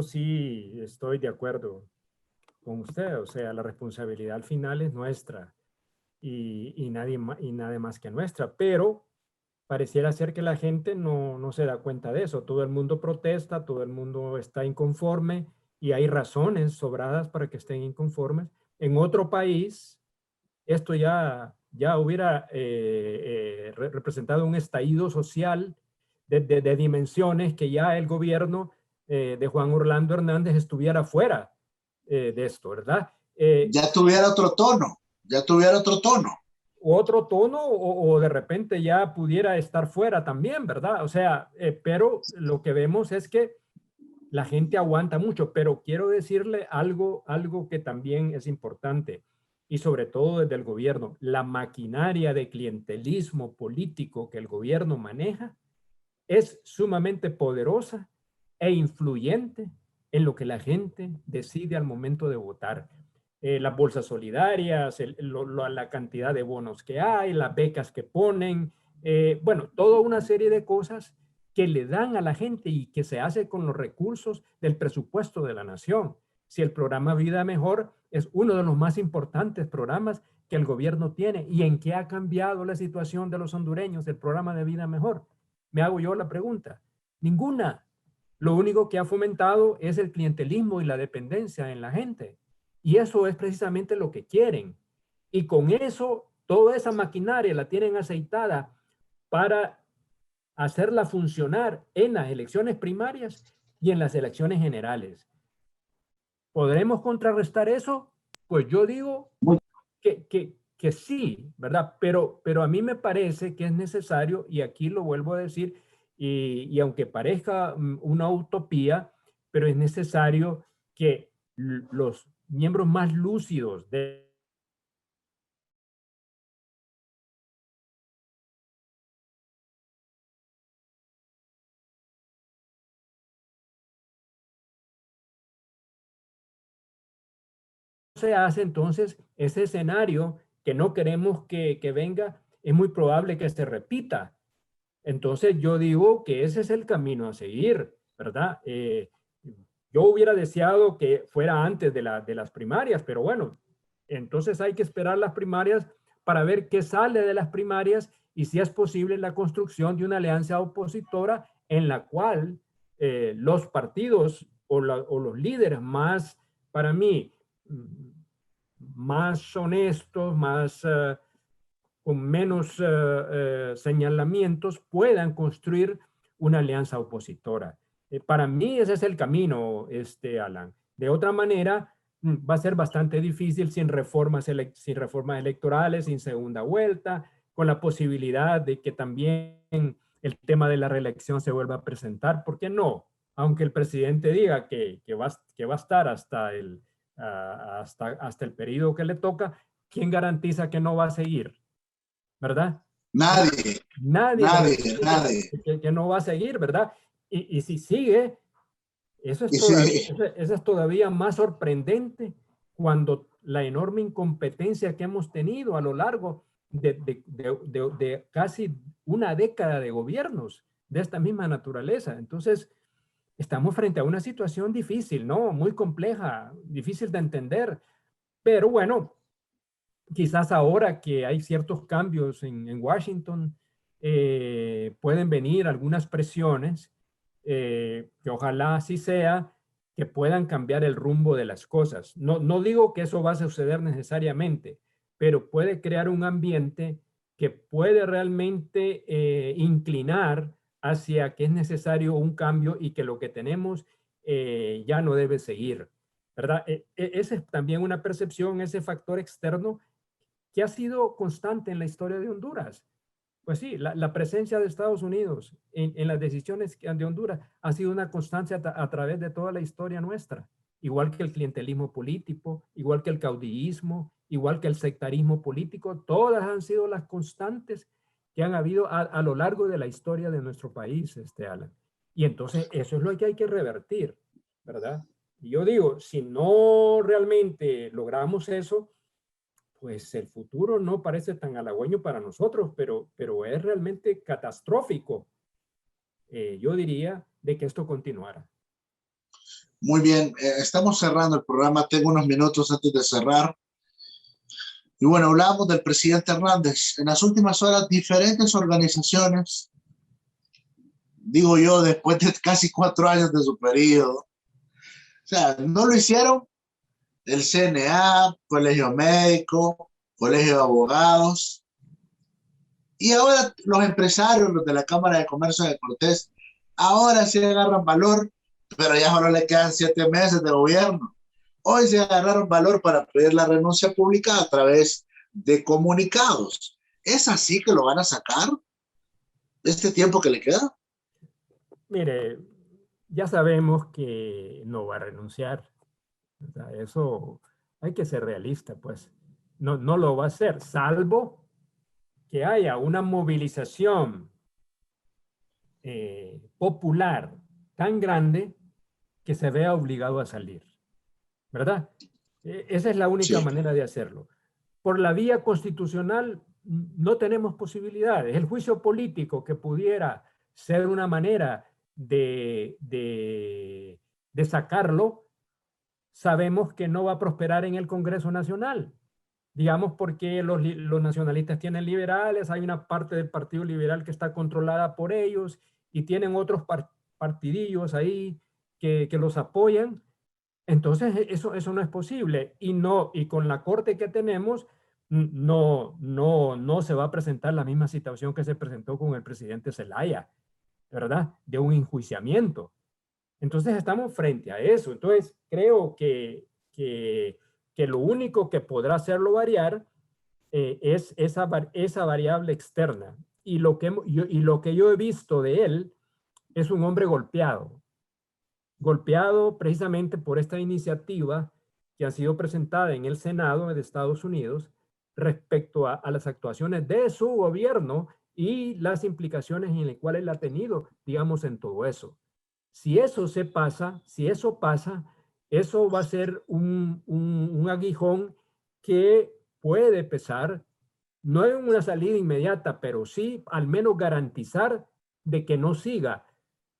sí estoy de acuerdo con usted. O sea, la responsabilidad al final es nuestra y nadie más que nuestra, pero pareciera ser que la gente no se da cuenta de eso. Todo el mundo protesta, todo el mundo está inconforme y hay razones sobradas para que estén inconformes. En otro país, esto ya hubiera representado un estallido social de dimensiones que ya el gobierno de Juan Orlando Hernández estuviera fuera de esto, ¿verdad? Ya tuviera otro tono, Otro tono o de repente ya pudiera estar fuera también, ¿verdad? O sea, pero lo que vemos es que la gente aguanta mucho, pero quiero decirle algo que también es importante y sobre todo desde el gobierno. La maquinaria de clientelismo político que el gobierno maneja es sumamente poderosa e influyente en lo que la gente decide al momento de votar. Las bolsas solidarias, la cantidad de bonos que hay, las becas que ponen, bueno, toda una serie de cosas que le dan a la gente y que se hace con los recursos del presupuesto de la nación. Si el programa Vida Mejor es uno de los más importantes programas que el gobierno tiene, y en qué ha cambiado la situación de los hondureños el programa de Vida Mejor, me hago yo la pregunta. Ninguna. Lo único que ha fomentado es el clientelismo y la dependencia en la gente. Y eso es precisamente lo que quieren. Y con eso, toda esa maquinaria la tienen aceitada para hacerla funcionar en las elecciones primarias y en las elecciones generales. ¿Podremos contrarrestar eso? Pues yo digo que sí, ¿verdad? Pero a mí me parece que es necesario, y aquí lo vuelvo a decir, y aunque parezca una utopía, pero es necesario que los miembros más lúcidos de se hace entonces ese escenario que no queremos que venga, es muy probable que se repita. Entonces yo digo que ese es el camino a seguir, ¿verdad? Yo hubiera deseado que fuera antes de las primarias, pero bueno, entonces hay que esperar las primarias para ver qué sale de las primarias y si es posible la construcción de una alianza opositora en la cual los partidos o los líderes más, para mí, más honestos, más con menos señalamientos, puedan construir una alianza opositora. Para mí ese es el camino, Alan. De otra manera, va a ser bastante difícil sin reformas electorales, sin segunda vuelta, con la posibilidad de que también el tema de la reelección se vuelva a presentar. ¿Por qué no? Aunque el presidente diga que va a estar hasta el periodo que le toca, ¿quién garantiza que no va a seguir? ¿Verdad? Nadie, Nadie, nadie. que no va a seguir, ¿verdad? Y si sigue, eso es todavía más sorprendente cuando la enorme incompetencia que hemos tenido a lo largo de casi una década de gobiernos de esta misma naturaleza. Entonces, estamos frente a una situación difícil, ¿no? Muy compleja, difícil de entender. Pero bueno, quizás ahora que hay ciertos cambios en Washington, pueden venir algunas presiones, que ojalá así sea, que puedan cambiar el rumbo de las cosas. No digo que eso va a suceder necesariamente, pero puede crear un ambiente que puede realmente inclinar hacia que es necesario un cambio y que lo que tenemos ya no debe seguir, ¿verdad? Esa es también una percepción, ese factor externo que ha sido constante en la historia de Honduras. Pues sí, la presencia de Estados Unidos en las decisiones de Honduras ha sido una constancia a través de toda la historia nuestra, igual que el clientelismo político, igual que el caudillismo, igual que el sectarismo político, todas han sido las constantes que han habido a lo largo de la historia de nuestro país, Alan. Y entonces eso es lo que hay que revertir, ¿verdad? Y yo digo, si no realmente logramos eso, pues el futuro no parece tan halagüeño para nosotros, pero es realmente catastrófico, yo diría, de que esto continuara. Muy bien, estamos cerrando el programa, tengo unos minutos antes de cerrar. Y bueno, hablamos del presidente Hernández. En las últimas horas, diferentes organizaciones, digo yo, después de casi 4 años de su periodo, o sea, no lo hicieron el CNA, Colegio Médico, Colegio de Abogados, y ahora los empresarios, los de la Cámara de Comercio de Cortés, ahora sí agarran valor, pero ya solo le quedan 7 meses de gobierno. Hoy se agarraron valor para pedir la renuncia pública a través de comunicados. ¿Es así que lo van a sacar este tiempo que le queda? Mire, ya sabemos que no va a renunciar. O sea, eso hay que ser realista, pues. No lo va a hacer, salvo que haya una movilización popular tan grande que se vea obligado a salir, ¿verdad? Esa es la única manera de hacerlo. Por la vía constitucional no tenemos posibilidades. El juicio político, que pudiera ser una manera de sacarlo, sabemos que no va a prosperar en el Congreso Nacional. Digamos, porque los nacionalistas tienen liberales, hay una parte del Partido Liberal que está controlada por ellos y tienen otros partidillos ahí que los apoyan. Entonces eso no es posible, y con la corte que tenemos no se va a presentar la misma situación que se presentó con el presidente Zelaya, ¿verdad? De un enjuiciamiento. Entonces estamos frente a eso. Entonces creo que lo único que podrá hacerlo variar es esa variable externa. Y lo que yo he visto de él es un hombre golpeado precisamente por esta iniciativa que ha sido presentada en el Senado de Estados Unidos respecto a las actuaciones de su gobierno y las implicaciones en las cuales él ha tenido, digamos, en todo eso. Si eso pasa, eso va a ser un aguijón que puede pesar, no en una salida inmediata, pero sí al menos garantizar de que no siga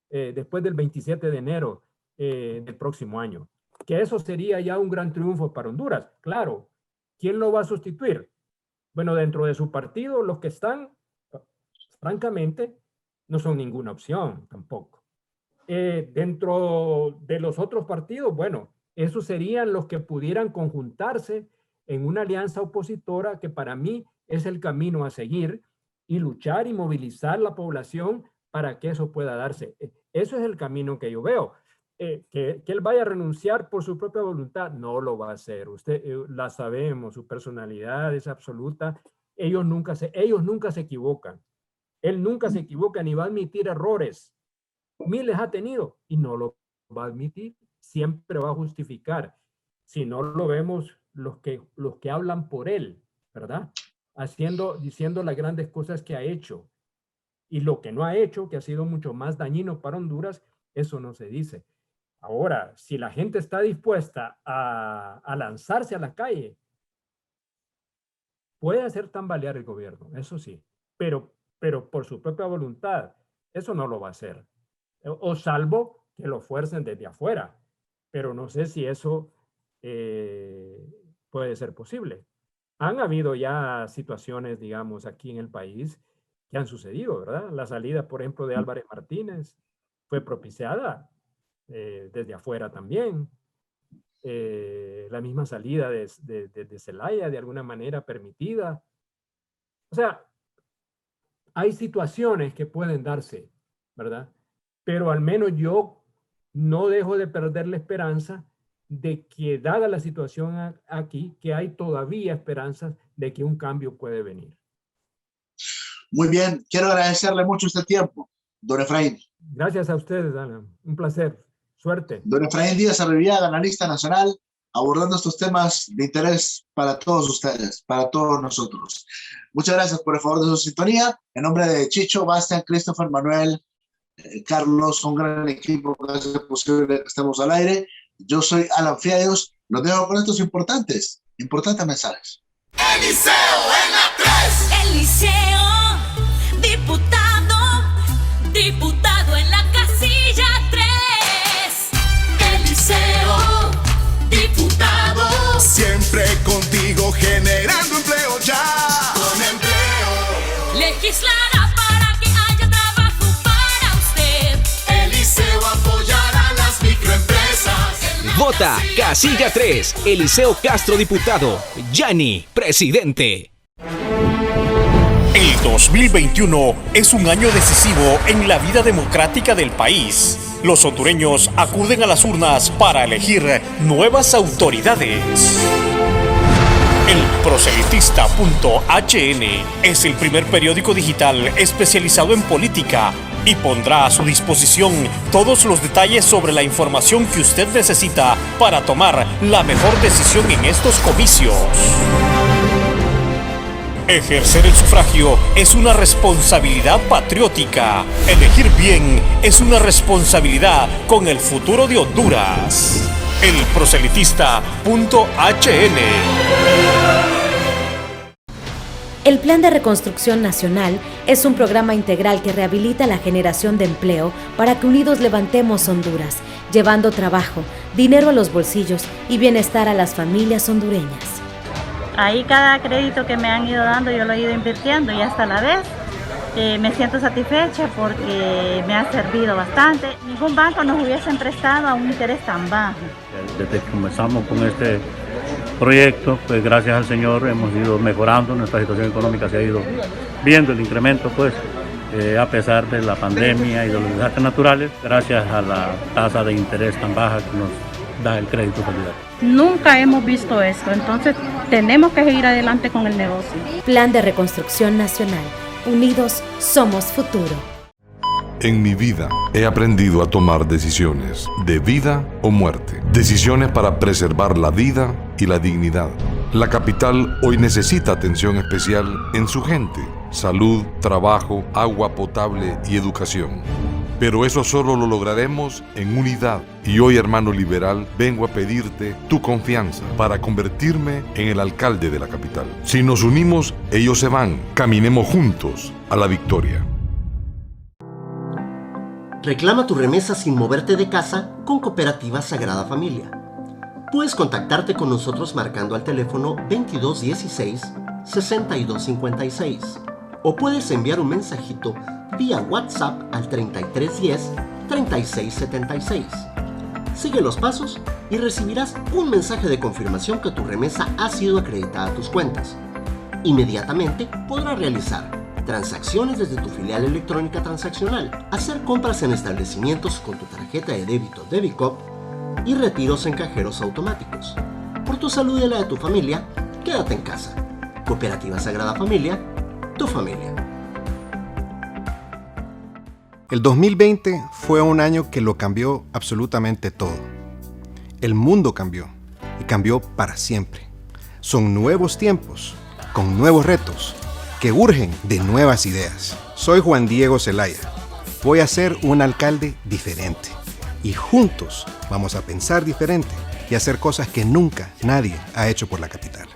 después del 27 de enero del próximo año. Que eso sería ya un gran triunfo para Honduras. Claro, ¿quién lo va a sustituir? Bueno, dentro de su partido, los que están, francamente, no son ninguna opción tampoco. Dentro de los otros partidos, bueno, esos serían los que pudieran conjuntarse en una alianza opositora, que para mí es el camino a seguir, y luchar y movilizar la población para que eso pueda darse. Eso es el camino que yo veo. Que él vaya a renunciar por su propia voluntad, no lo va a hacer. La sabemos, su personalidad es absoluta. Ellos nunca se equivocan. Él nunca se equivoca ni va a admitir errores. Miles ha tenido y no lo va a admitir. Siempre va a justificar. Si no lo vemos los que hablan por él, ¿verdad? Diciendo las grandes cosas que ha hecho. Y lo que no ha hecho, que ha sido mucho más dañino para Honduras, eso no se dice. Ahora, si la gente está dispuesta a lanzarse a la calle, puede hacer tambalear el gobierno, eso sí, pero por su propia voluntad, eso no lo va a hacer. O salvo que lo fuercen desde afuera, pero no sé si eso puede ser posible. Han habido ya situaciones, digamos, aquí en el país que han sucedido, ¿verdad? La salida, por ejemplo, de Álvarez Martínez fue propiciada desde afuera también. La misma salida de Zelaya, de alguna manera permitida. O sea, hay situaciones que pueden darse, ¿verdad? Pero al menos yo no dejo de perder la esperanza de que, dada la situación aquí, que hay todavía esperanzas de que un cambio puede venir. Muy bien, quiero agradecerle mucho este tiempo, don Efraín. Gracias a ustedes, Alan. Un placer. Suerte. Don Efraín Díaz Arribiaga, analista nacional, abordando estos temas de interés para todos ustedes, para todos nosotros. Muchas gracias por el favor de su sintonía. En nombre de Chicho, Bastian, Christopher, Manuel, Carlos, un gran equipo que hace posible que estemos al aire. Yo soy Alan Fiallos. Los dejo con estos importantes mensajes. Eliseo en la 3. Eliseo, diputado en la casilla 3. Eliseo, diputado, siempre contigo generando empleo ya. Con empleo, legislará para que haya trabajo para usted. Eliseo apoyará las microempresas. Vota Casilla 3, Eliseo Castro diputado, Yani presidente. El 2021 es un año decisivo en la vida democrática del país. Los hondureños acuden a las urnas para elegir nuevas autoridades. El Proselitista.hn es el primer periódico digital especializado en política y pondrá a su disposición todos los detalles sobre la información que usted necesita para tomar la mejor decisión en estos comicios. Ejercer el sufragio es una responsabilidad patriótica. Elegir bien es una responsabilidad con el futuro de Honduras. Elproselitista.hn. El Plan de Reconstrucción Nacional es un programa integral que rehabilita la generación de empleo para que unidos levantemos Honduras, llevando trabajo, dinero a los bolsillos y bienestar a las familias hondureñas. Ahí cada crédito que me han ido dando yo lo he ido invirtiendo y hasta la vez me siento satisfecha porque me ha servido bastante. Ningún banco nos hubiese prestado a un interés tan bajo. Desde que comenzamos con este proyecto, pues gracias al Señor hemos ido mejorando, nuestra situación económica se ha ido viendo el incremento, pues a pesar de la pandemia y de los desastres naturales, gracias a la tasa de interés tan baja que nos da el crédito solidario. Nunca hemos visto esto, entonces tenemos que seguir adelante con el negocio. Plan de Reconstrucción Nacional. Unidos somos futuro. En mi vida he aprendido a tomar decisiones de vida o muerte. Decisiones para preservar la vida y la dignidad. La capital hoy necesita atención especial en su gente. Salud, trabajo, agua potable y educación. Pero eso solo lo lograremos en unidad. Y hoy, hermano liberal, vengo a pedirte tu confianza para convertirme en el alcalde de la capital. Si nos unimos, ellos se van. Caminemos juntos a la victoria. Reclama tu remesa sin moverte de casa con Cooperativa Sagrada Familia. Puedes contactarte con nosotros marcando al teléfono 2216-6256 o puedes enviar un mensajito vía WhatsApp al 3310-3676. Sigue los pasos y recibirás un mensaje de confirmación que tu remesa ha sido acreditada a tus cuentas. Inmediatamente podrás realizar transacciones desde tu filial electrónica transaccional, hacer compras en establecimientos con tu tarjeta de débito Debicop y retiros en cajeros automáticos. Por tu salud y la de tu familia, quédate en casa. Cooperativa Sagrada Familia, tu familia. El 2020 fue un año que lo cambió absolutamente todo. El mundo cambió y cambió para siempre. Son nuevos tiempos, con nuevos retos, que urgen de nuevas ideas. Soy Juan Diego Zelaya. Voy a ser un alcalde diferente. Y juntos vamos a pensar diferente y hacer cosas que nunca nadie ha hecho por la capital.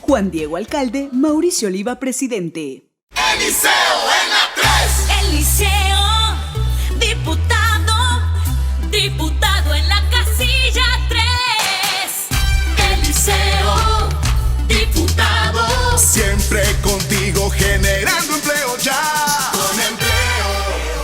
Juan Diego Alcalde, Mauricio Oliva Presidente. Eliseo en la 3. Eliseo, diputado en la casilla 3. Eliseo, diputado. Siempre contigo generando empleo ya. Con empleo.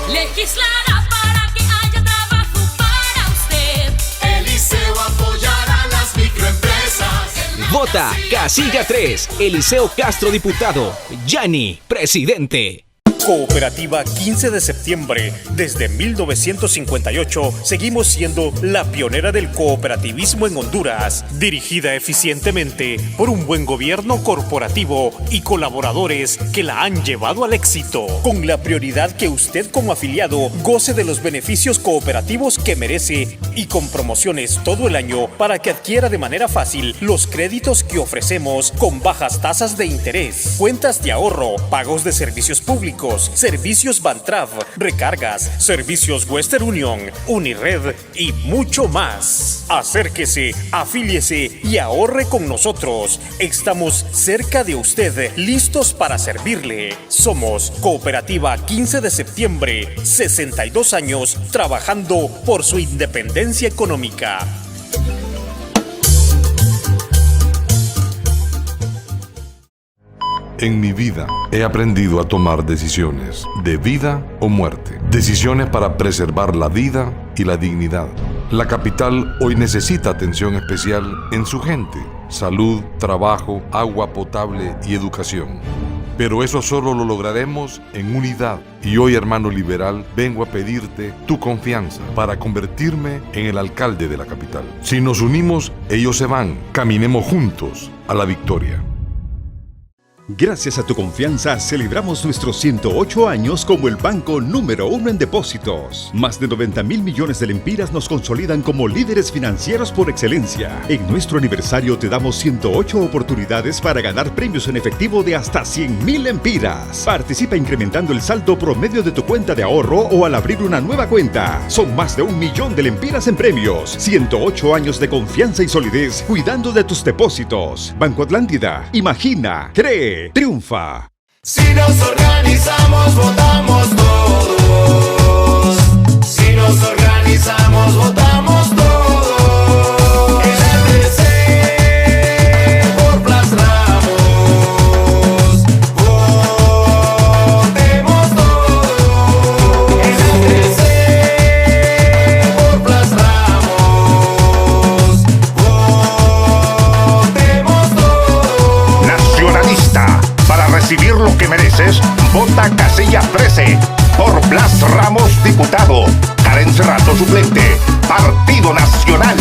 Legislará para que haya trabajo para usted. Eliseo apoyará las microempresas. Vota Casilla 3, Eliseo Castro diputado, Yanni presidente. Cooperativa 15 de septiembre. Desde 1958 seguimos siendo la pionera del cooperativismo en Honduras, dirigida eficientemente por un buen gobierno corporativo y colaboradores que la han llevado al éxito, con la prioridad que usted como afiliado goce de los beneficios cooperativos que merece y con promociones todo el año para que adquiera de manera fácil los créditos que ofrecemos con bajas tasas de interés, cuentas de ahorro, pagos de servicios públicos, servicios Bantrav, recargas, servicios Western Union, Unired y mucho más. Acérquese, afíliese y ahorre con nosotros. Estamos cerca de usted, listos para servirle. Somos Cooperativa 15 de septiembre, 62 años trabajando por su independencia económica. En mi vida he aprendido a tomar decisiones de vida o muerte. Decisiones para preservar la vida y la dignidad. La capital hoy necesita atención especial en su gente. Salud, trabajo, agua potable y educación. Pero eso solo lo lograremos en unidad. Y hoy, hermano liberal, vengo a pedirte tu confianza para convertirme en el alcalde de la capital. Si nos unimos, ellos se van. Caminemos juntos a la victoria. Gracias a tu confianza, celebramos nuestros 108 años como el banco número 1 en depósitos. Más de 90.000 millones de lempiras nos consolidan como líderes financieros por excelencia. En nuestro aniversario te damos 108 oportunidades para ganar premios en efectivo de hasta 100.000 lempiras. Participa incrementando el saldo promedio de tu cuenta de ahorro o al abrir una nueva cuenta. Son más de 1 millón de lempiras en premios. 108 años de confianza y solidez cuidando de tus depósitos. Banco Atlántida. Imagina, cree, triunfa. Si nos organizamos, votamos todos. Si nos organizamos, votamos todos. En la DC, por Blas Ramos, votemos todos. En la DC, por Blas Ramos, votemos todos. Nacionalista, para recibir lo que mereces, vota casilla 13 por Blas Ramos, diputado. Karen Cerrato, suplente. Partido Nacional.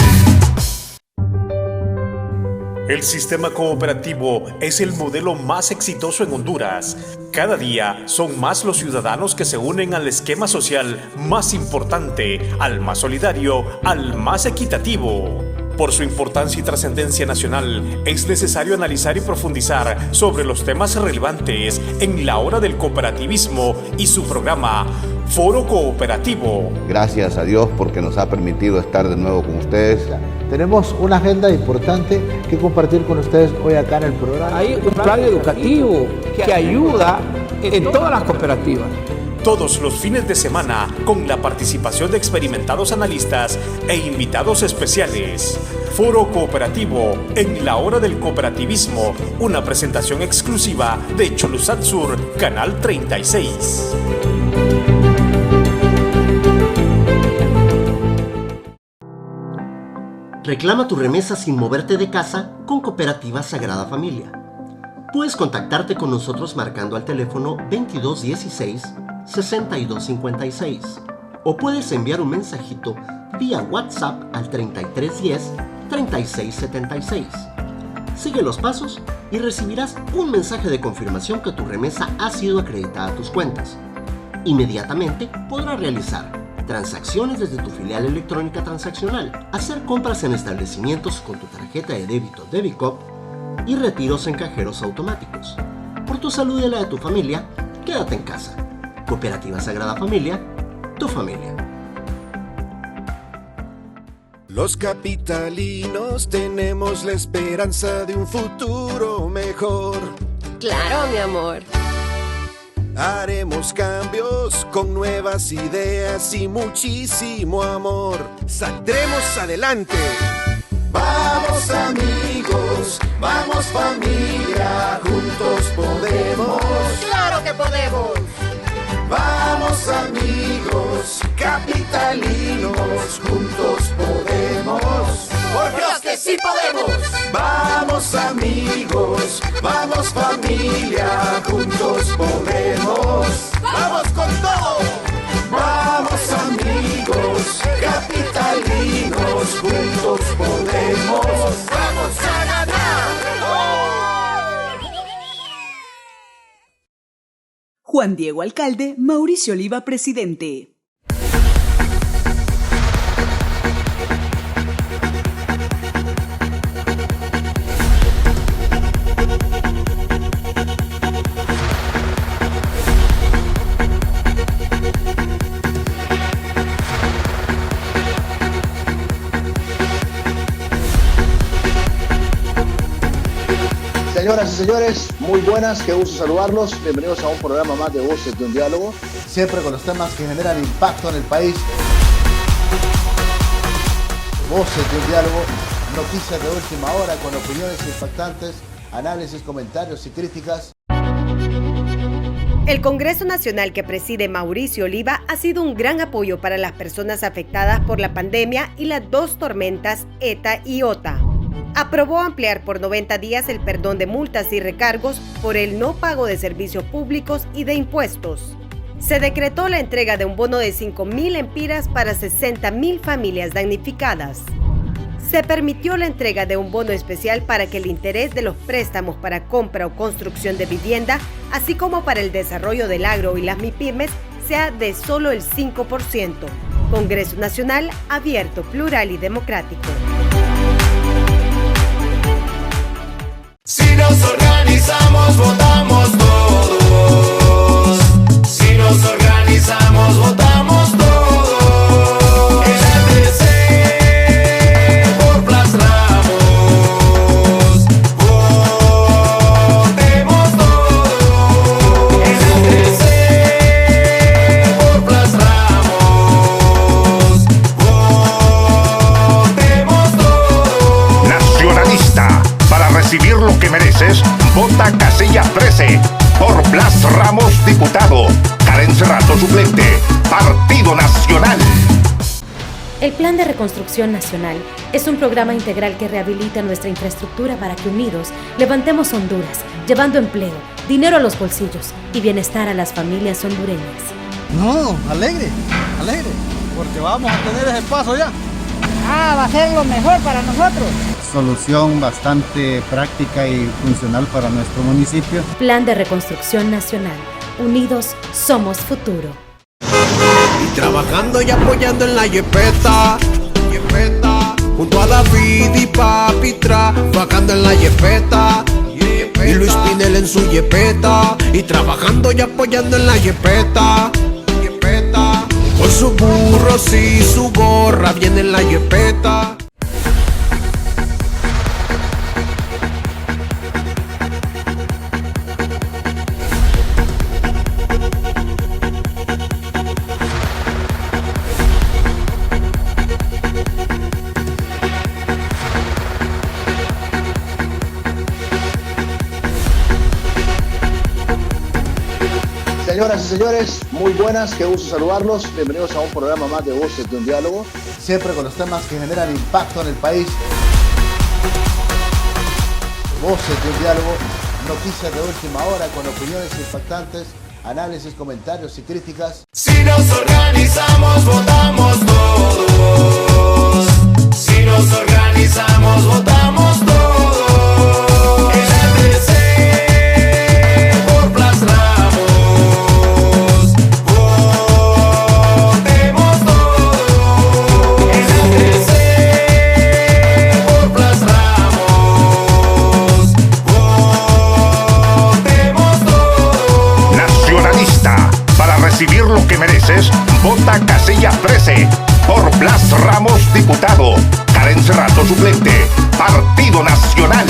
El sistema cooperativo es el modelo más exitoso en Honduras. Cada día son más los ciudadanos que se unen al esquema social más importante, al más solidario, al más equitativo. Por su importancia y trascendencia nacional, es necesario analizar y profundizar sobre los temas relevantes en la hora del cooperativismo y su programa Foro Cooperativo. Gracias a Dios porque nos ha permitido estar de nuevo con ustedes. Tenemos una agenda importante que compartir con ustedes hoy acá en el programa. Hay un plan educativo que ayuda en todas las cooperativas. Todos los fines de semana, con la participación de experimentados analistas e invitados especiales. Foro Cooperativo, en la hora del cooperativismo, una presentación exclusiva de Cholusat Sur, Canal 36. Reclama tu remesa sin moverte de casa con Cooperativa Sagrada Familia. Puedes contactarte con nosotros marcando al teléfono 2216-6256 o puedes enviar un mensajito vía WhatsApp al 3310-3676. Sigue los pasos y recibirás un mensaje de confirmación que tu remesa ha sido acreditada a tus cuentas. Inmediatamente podrás realizar transacciones desde tu filial electrónica transaccional, hacer compras en establecimientos con tu tarjeta de débito Debicop y retiros en cajeros automáticos. Por tu salud y la de tu familia, quédate en casa. Cooperativa Sagrada Familia, tu familia. Los capitalinos tenemos la esperanza de un futuro mejor. Claro, mi amor. Haremos cambios con nuevas ideas y muchísimo amor. Saldremos adelante. Vamos amigos, vamos familia, juntos podemos. ¡Claro que podemos! Vamos amigos, capitalinos, juntos podemos. ¡Porque los que sí podemos! Vamos amigos, vamos familia, juntos podemos. ¡Vamos con todo! Vamos amigos, capitalinos, juntos podemos. ¡Vamos a ganar! Juan Diego Alcalde, Mauricio Oliva, presidente. Señoras y señores, muy buenas, qué gusto saludarlos. Bienvenidos a un programa más de Voces de un Diálogo, siempre con los temas que generan impacto en el país. Voces de un Diálogo, noticias de última hora con opiniones impactantes, análisis, comentarios y críticas. El Congreso Nacional que preside Mauricio Oliva ha sido un gran apoyo para las personas afectadas por la pandemia y las dos tormentas ETA y OTA. Aprobó ampliar por 90 días el perdón de multas y recargos por el no pago de servicios públicos y de impuestos. Se decretó la entrega de un bono de 5.000 lempiras para 60.000 familias damnificadas. Se permitió la entrega de un bono especial para que el interés de los préstamos para compra o construcción de vivienda, así como para el desarrollo del agro y las MIPYMES, sea de solo el 5%. Congreso Nacional abierto, plural y democrático. Si nos organizamos, votamos todos. Si nos organizamos, votamos todos. El ATC por Blas Ramos. Votemos todos. El ATC por Blas Ramos. Votemos todos. Nacionalista. Para recibir lo que mereces, vota casilla 13 por Blas Ramos, diputado. Karen Cerrato, suplente. Partido Nacional. El Plan de Reconstrucción Nacional es un programa integral que rehabilita nuestra infraestructura para que unidos levantemos Honduras, llevando empleo, dinero a los bolsillos y bienestar a las familias hondureñas. No, alegre, porque vamos a tener ese paso ya. Va a ser lo mejor para nosotros. Solución bastante práctica y funcional para nuestro municipio. Plan de Reconstrucción Nacional. Unidos somos futuro. Y trabajando y apoyando en la yepeta, junto a David y Papi trabajando en la yepeta, y Luis Pinel en su yepeta, y trabajando y apoyando en la yepeta, con sus burros y su gorra viene en la yepeta. Señoras y señores, muy buenas, qué gusto saludarlos. Bienvenidos a un programa más de Voces de un Diálogo, siempre con los temas que generan impacto en el país. Voces de un Diálogo, noticias de última hora con opiniones impactantes, análisis, comentarios y críticas. Si nos organizamos, votamos todos. Si nos organizamos, votamos todos. El ATC por Blas Ramos. Votemos todos. El ATC por Blas Ramos. Votemos todos. Nacionalista. Para recibir lo que mereces, vota casilla 13 por Blas Ramos, diputado. Karen Cerrato, suplente. Partido Nacional.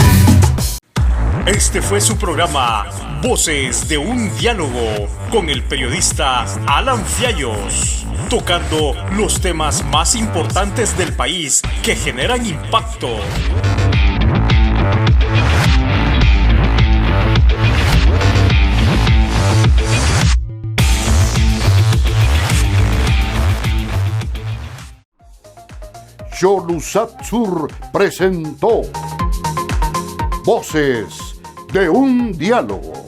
Este fue su programa Voces de un Diálogo con el periodista Alan Fiallos, tocando los temas más importantes del país que generan impacto. Cholusac Sur presentó Voces de un Diálogo.